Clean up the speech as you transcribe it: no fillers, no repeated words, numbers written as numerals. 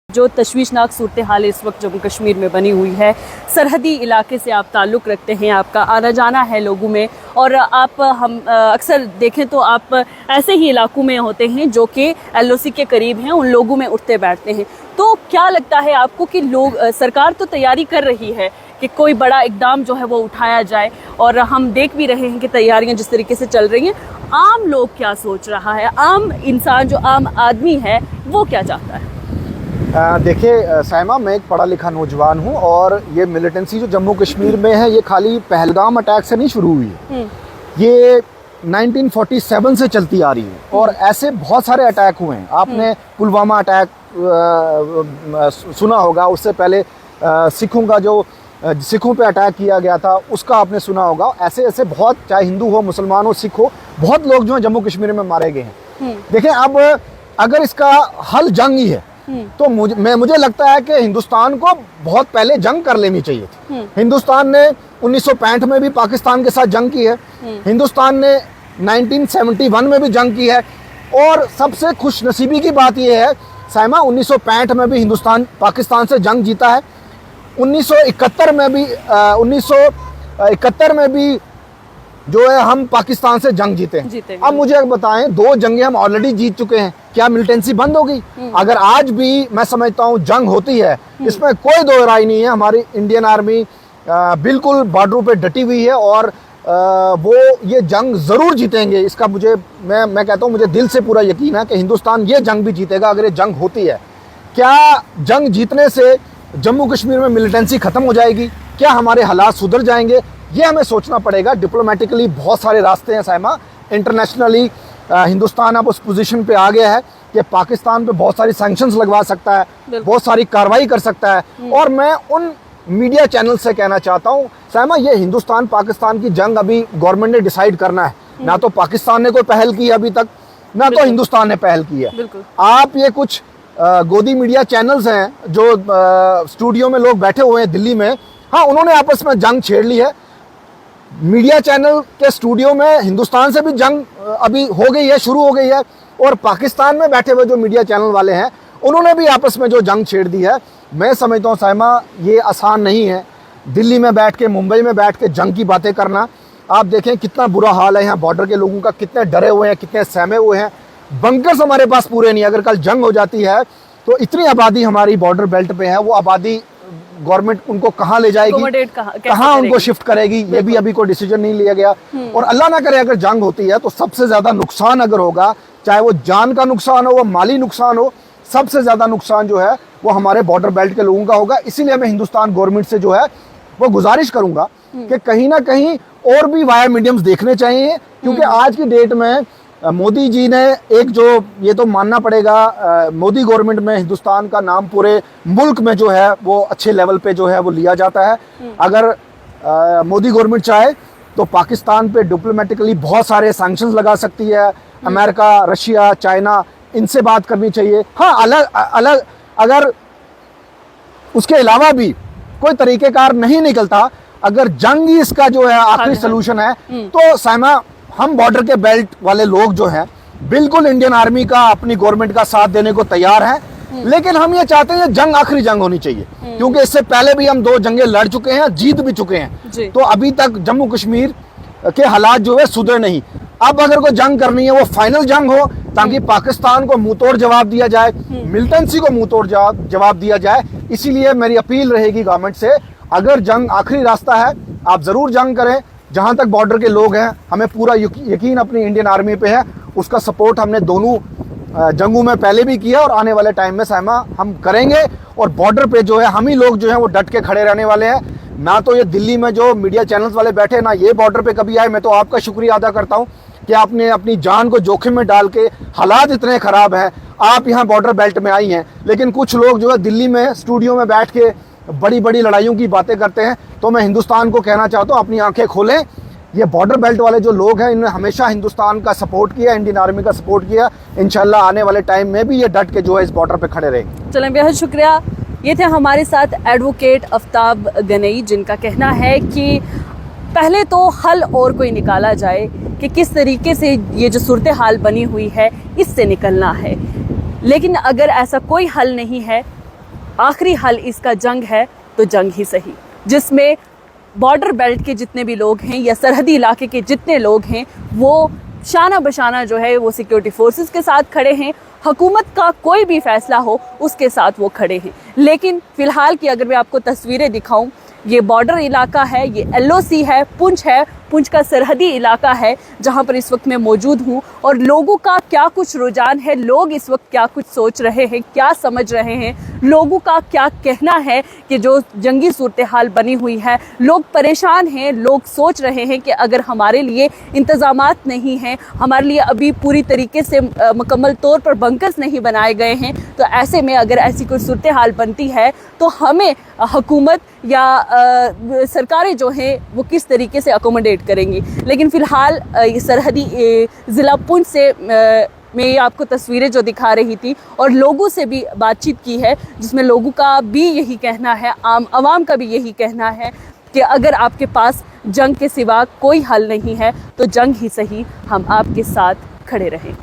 जो तशवीशनाक सूरत हाल इस वक्त जम्मू कश्मीर में बनी हुई है, सरहदी इलाके से आप ताल्लुक़ रखते हैं, आपका आना जाना है लोगों में, और आप हम अक्सर देखें तो आप ऐसे ही इलाकों में होते हैं जो कि LOC के करीब हैं, उन लोगों में उठते बैठते हैं। तो क्या लगता है आपको कि लोग, सरकार तो तैयारी कर रही है कि कोई बड़ा इकदाम जो है वो उठाया जाए, और हम देख भी रहे हैं कि तैयारियां जिस तरीके से चल रही हैं, आम लोग क्या सोच रहा है, आम इंसान जो आम आदमी है वो क्या चाहता है? देखिए साइमा, मैं एक पढ़ा लिखा नौजवान हूँ, और ये मिलिटेंसी जो जम्मू कश्मीर में है ये खाली पहलगाम अटैक से नहीं शुरू हुई है। ये 1947 से चलती आ रही है, और ऐसे बहुत सारे अटैक हुए हैं। आपने पुलवामा अटैक सुना होगा, उससे पहले सिखों पे अटैक किया गया था, उसका आपने सुना होगा। ऐसे ऐसे बहुत, चाहे हिंदू हो, मुसलमान हो, सिख हो, बहुत लोग जो है जम्मू कश्मीर में मारे गए हैं। देखिए, अब अगर इसका हल जंग ही है तो मुझे लगता है कि हिंदुस्तान को बहुत पहले जंग कर लेनी चाहिए थी। हिंदुस्तान ने 1965 में भी पाकिस्तान के साथ जंग की है, हिंदुस्तान ने 1971 में भी जंग की है, और सबसे खुशनसीबी की बात यह है साइमा, 1965 में भी हिंदुस्तान पाकिस्तान से जंग जीता है, 1971 में भी जो है हम पाकिस्तान से जंग जीते हैं। अब मुझे बताएं, 2 जंगें हम ऑलरेडी जीत चुके हैं, क्या मिलिटेंसी बंद होगी? अगर आज भी मैं समझता हूं जंग होती है, इसमें कोई दो राय नहीं है। हमारी इंडियन आर्मी बिल्कुल बॉर्डरों पे डटी हुई है, और वो ये जंग जरूर जीतेंगे। इसका मैं कहता हूं, मुझे दिल से पूरा यकीन है कि हिंदुस्तान ये जंग भी जीतेगा अगर ये जंग होती है। क्या जंग जीतने से जम्मू कश्मीर में मिलिटेंसी खत्म हो जाएगी? क्या हमारे हालात सुधर जाएंगे? ये हमें सोचना पड़ेगा। डिप्लोमेटिकली बहुत सारे रास्ते हैं साइमा, इंटरनेशनली हिंदुस्तान अब उस पोजीशन पे आ गया है कि पाकिस्तान पे बहुत सारी सैंक्शंस लगवा सकता है, बहुत सारी कार्रवाई कर सकता है। और मैं उन मीडिया चैनल से कहना चाहता हूँ साइमा, ये हिंदुस्तान पाकिस्तान की जंग अभी गवर्नमेंट ने डिसाइड करना है। ना तो पाकिस्तान ने कोई पहल की अभी तक, ना तो हिंदुस्तान ने पहल की है। आप ये कुछ गोदी मीडिया चैनल्स हैं जो स्टूडियो में लोग बैठे हुए हैं दिल्ली में, हाँ, उन्होंने आपस में जंग छेड़ ली है। मीडिया चैनल के स्टूडियो में हिंदुस्तान से भी जंग अभी हो गई है, शुरू हो गई है, और पाकिस्तान में बैठे हुए जो मीडिया चैनल वाले हैं उन्होंने भी आपस में जो जंग छेड़ दी है। मैं समझता हूँ साइमा, ये आसान नहीं है दिल्ली में बैठ के, मुंबई में बैठ के जंग की बातें करना। आप देखें कितना बुरा हाल है यहाँ बॉर्डर के लोगों का, कितने डरे हुए हैं, कितने सहमे हुए हैं। बंकर्स हमारे पास पूरे नहीं। अगर कल जंग हो जाती है तो इतनी आबादी हमारी बॉर्डर बेल्ट पे है, वो आबादी गवर्नमेंट उनको कहाँ ले जाएगी, कहाँ उनको शिफ्ट करेगी, ये भी अभी कोई डिसीजन नहीं लिया गया। और अल्लाह ना करे अगर जंग होती है तो सबसे ज्यादा नुकसान अगर होगा, चाहे वो जान का नुकसान हो, वो माली नुकसान हो, सबसे ज्यादा नुकसान जो है वो हमारे बॉर्डर बेल्ट के लोगों का होगा। इसीलिए मैं हिंदुस्तान गवर्नमेंट से जो है वो गुजारिश करूंगा कि कहीं ना कहीं और भी वायर मीडियम्स देखने चाहिए, क्योंकि आज की डेट में मोदी जी ने एक, जो ये तो मानना पड़ेगा, मोदी गवर्नमेंट में हिंदुस्तान का नाम पूरे मुल्क में जो है वो अच्छे लेवल पे जो है वो लिया जाता है। अगर मोदी गवर्नमेंट चाहे तो पाकिस्तान पे डिप्लोमेटिकली बहुत सारे सैंक्शंस लगा सकती है। अमेरिका, रशिया, चाइना, इनसे बात करनी चाहिए। हाँ, अलग अगर उसके अलावा भी कोई तरीकेकार नहीं निकलता, अगर जंग ही इसका जो है आखिरी सोल्यूशन है, तो साइमा, हम बॉर्डर के बेल्ट वाले लोग जो हैं बिल्कुल इंडियन आर्मी का, अपनी गवर्नमेंट का साथ देने को तैयार हैं। लेकिन हम ये चाहते हैं जंग आखिरी जंग होनी चाहिए, क्योंकि इससे पहले भी हम 2 जंगें लड़ चुके हैं, जीत भी चुके हैं। तो अभी तक जम्मू कश्मीर के हालात जो है सुधरे नहीं। अब अगर कोई जंग करनी है वो फाइनल जंग हो, ताकि पाकिस्तान को मुंह तोड़ जवाब दिया जाए, मिलिटेंसी को मुंह तोड़ जवाब दिया जाए। इसीलिए मेरी अपील रहेगी गवर्नमेंट से, अगर जंग आखिरी रास्ता है, आप जरूर जंग करें। जहां तक बॉर्डर के लोग हैं, हमें पूरा यकीन अपनी इंडियन आर्मी पे है, उसका सपोर्ट हमने दोनों जंगों में पहले भी किया और आने वाले टाइम में साइमा हम करेंगे। और बॉर्डर पे जो है हम ही लोग जो है वो डट के खड़े रहने वाले हैं। ना तो ये दिल्ली में जो मीडिया चैनल्स वाले बैठे, ना ये बॉर्डर पे कभी आए। मैं तो आपका शुक्रिया अदा करता हूँ कि आपने अपनी जान को जोखिम में डाल के, हालात इतने खराब हैं, आप यहाँ बॉर्डर बेल्ट में आई हैं। लेकिन कुछ लोग जो है दिल्ली में स्टूडियो में बैठ के बड़ी बड़ी लड़ाइयों की बातें करते हैं। तो मैं हिंदुस्तान को कहना चाहता हूँ, अपनी आंखें खोलें। ये बॉर्डर बेल्ट वाले जो लोग हैं, इन्होंने हमेशा हिंदुस्तान का सपोर्ट किया, इंडियन आर्मी का सपोर्ट किया। इंशाल्लाह आने वाले टाइम में भी ये डट के जो है इस बॉर्डर पे खड़े रहेंगे। चलें, बेहद शुक्रिया। ये थे हमारे साथ एडवोकेट आफ्ताब गनई, जिनका कहना है कि पहले तो हल और कोई निकाला जाए कि किस तरीके से ये जो सूरत हाल बनी हुई है इससे निकलना है। लेकिन अगर ऐसा कोई हल नहीं है आखिरी हल इसका जंग है तो जंग ही सही, जिसमें बॉर्डर बेल्ट के जितने भी लोग हैं या सरहदी इलाके के जितने लोग हैं वो शाना बशाना जो है वो सिक्योरिटी फोर्सेस के साथ खड़े हैं। हुकूमत का कोई भी फैसला हो उसके साथ वो खड़े हैं। लेकिन फ़िलहाल की अगर मैं आपको तस्वीरें दिखाऊं, ये बॉर्डर इलाका है, ये LOC है, पुंछ का सरहदी इलाका है जहाँ पर इस वक्त मैं मौजूद हूँ। और लोगों का क्या कुछ रुझान है, लोग इस वक्त क्या कुछ सोच रहे हैं, क्या समझ रहे हैं, लोगों का क्या कहना है कि जो जंगी सूरत हाल बनी हुई है, लोग परेशान हैं, लोग सोच रहे हैं कि अगर हमारे लिए इंतज़ामात नहीं हैं, हमारे लिए अभी पूरी तरीके से मुकम्मल तौर पर बंकर्स नहीं बनाए गए हैं, तो ऐसे में अगर ऐसी कोई सूरत हाल बनती है तो हमें हुकूमत या सरकारें जो हैं वो किस तरीके से अकोमोडेट करेंगी। लेकिन फ़िलहाल सरहदी ज़िला पुंछ से मैं आपको तस्वीरें जो दिखा रही थी और लोगों से भी बातचीत की है, जिसमें लोगों का भी यही कहना है, आम आवाम का भी यही कहना है कि अगर आपके पास जंग के सिवा कोई हल नहीं है तो जंग ही सही, हम आपके साथ खड़े रहें।